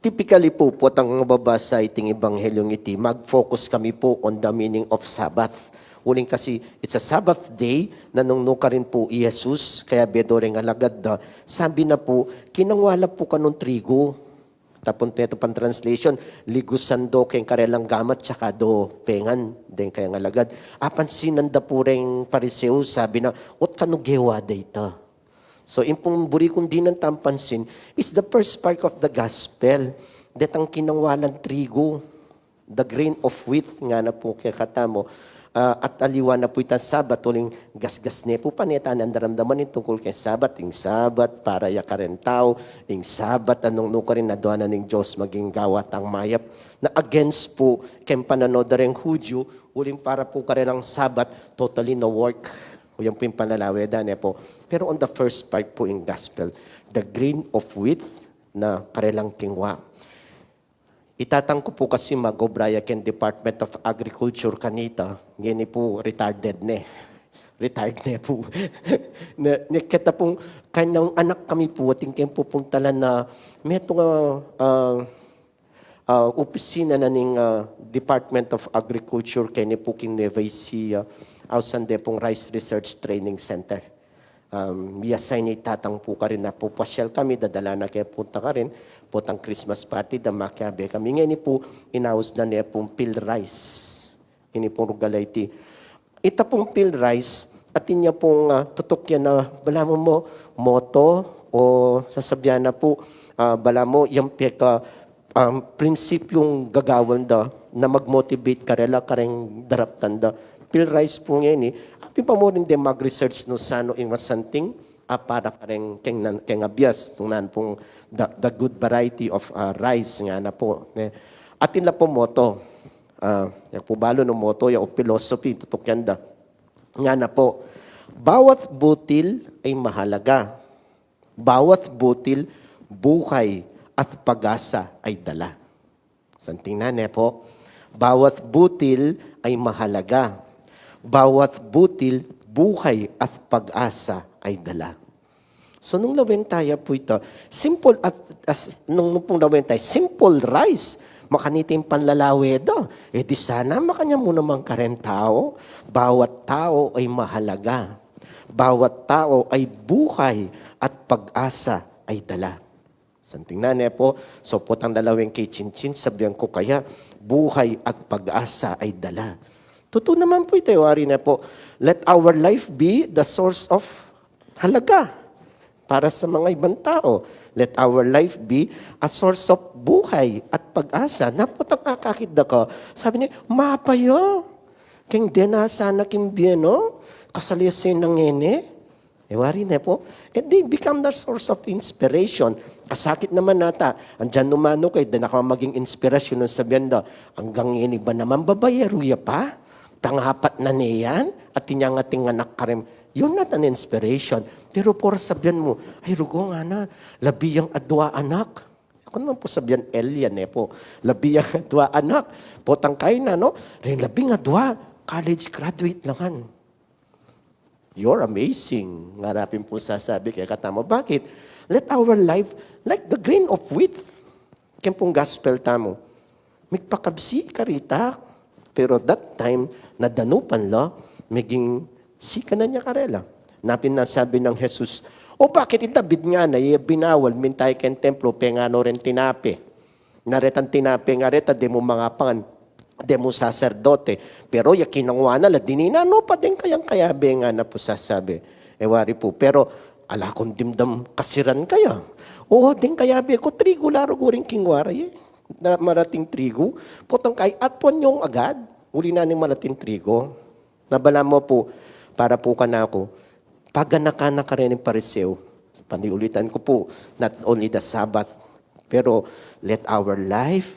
Typically po, ang mababasa iting Ebanghelyong iti, mag-focus kami po on the meaning of Sabbath. Uling kasi, it's a Sabbath day, nanungno ka rin po i Jesus, kaya bedoring alagad da. Sabi na po, kinangwala po ka nung trigo. Tapon ito pang translation, ligusan do keng karelang gamat, tsaka do pengan, din kaya alagad. Apansinan da po rin pariseo, sabi na, ot kanugewa data. So, impong buri kong di ng tampansin is the first part of the gospel. Detang kinangwalan trigo, the grain of wheat, nga na po kaya katamo, at aliwa na po itang sabat, uling gasgas ne po paneta, nandaramdaman yung tungkol kay sabat, yung sabat, para yakaren tao, yung sabat, anong nukarin na doon na ng Diyos, maging gawat ang mayap, na against po, kaya pananood na rin Hudyo, uling para po ka rin ang sabat, totally no work. O yan po yung panalawedan po. Pero on the first part po yung gospel, the grain of wheat na karelang kingwa. Itatang ko po kasi mag-obraya ken Department of Agriculture kanita. Ngayon po retarded ne. Retired ne po. Kita pong kanyang anak kami po, ating kayong pupuntalan na may itong opisina na ng Department of Agriculture kaya po king Nevaisia Ausan de pong Rice Research Training Center. Miyasay ni tatang po ka rin na po pasyal kami, dadala na kaya punta ka rin, putang Christmas party, damakyabe kami. Ngayon po, inaus na niya pong pill rice. Ini pong rugalayti. Ita pong pill rice, at niya pong tutok yan na, bala mo moto, o sasabihan na po, bala mo, yung peka, prinsipyong gagawan da, na mag-motivate ka rela, kareng darap tanda. Pill rice po ngayon api pa mo rin din mag-research no sano ing masanting para kareng keng abias tunan pong the good variety of rice nga na po. Atin la po moto, yung po balo no moto, yung philosophy, tutukyan da. Nga na po, bawat butil ay mahalaga. Bawat butil, buhay at pag-asa ay dala. Santing na po, bawat butil ay mahalaga. Bawat butil, buhay at pag-asa ay dala. So, nung lawentaya po ito, simple at, nung pong lawentaya, simple rice, makaniting panlalawedo. Di sana makanya mo naman karen tao. Bawat tao ay mahalaga. Bawat tao ay buhay at pag-asa ay dala. Santing na po, so potang dalawang kay Chinchin, sabihan ko kaya, buhay at pag-asa ay dala. Totoo naman po ito, wari na po. Let our life be the source of halaga para sa mga ibang tao. Let our life be a source of buhay at pag-asa. Napotang kakakita ko. Sabi niya, mapayo. Keng dena sana kimbieno, kasalisin ng ene. Wari na po. And they become the source of inspiration. Kasakit naman nata. Andyan numano kayo, na maging inspirasyon ng sabihan daw, hanggang ini ba naman babayaruya pa? Pangapat na niyan, at tinyangating anak karim. Yun not an inspiration. Pero por sabihan mo, ay rugo nga na, labiyang adwa anak. Ako naman po sabihan, Elian po. Labiyang adwa anak. Potang kayo na, no? Rin labing adwa, college graduate langan. You're amazing. Ngarapin po sasabi kaya katamo. Bakit? Let our life, like the grain of wheat, kaya pong gospel tamo, magpakabsi karita, pero that time, nadanupan la, maging sika na niya karela. Napin na sabi ng Jesus, o bakit itabid nga na, binawal, mintay ken templo, pengano rin tinape. Naretan tinape nga reta, de mo mga pangan, de mo saserdote. Pero yakinangwa na la, dininano pa din kayang kayabe nga na po sasabi. Wari po, pero ala kong dimdam kasiran kaya. Oo, din kayabe ko, trigo laro ko rin kingwaray na marating trigo, potong kay atwan yung agad, uli na ng malating trigo. Nabala mo po, para po ka na ako, paganaka ka rin ng pariseo, paniulitan ko po, not only the Sabbath, pero let our life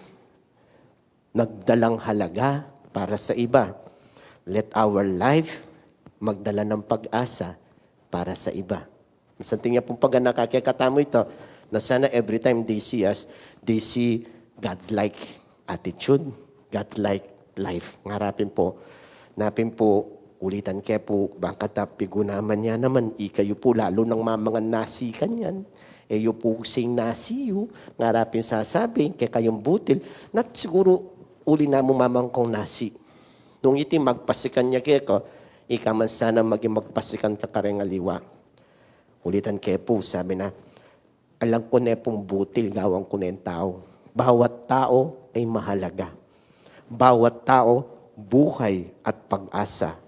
nagdalang halaga para sa iba. Let our life magdala ng pag-asa para sa iba. Nasanting niya pong paganaka, kaya katamo ito, na sana every time they see us, they see God-like attitude, God-like life. Ngarapin po, napin po, ulitan kaya po, bangkat pigo naman yan naman, ikayo po, lalo ng mamangan nasikan yan. yung pusing nasiyo, ngarapin sasabi, kaya kayong butil, nat siguro uli na mo mamang kong nasi. Nung iti magpasikan niya kaya ko, ika man sana maging magpasikan ka kareng aliwa. Ulitan kaya po, sabi na, alam ko na pong butil, gawang ko na yung tao. Bawat tao ay mahalaga. Bawat tao, buhay at pag-asa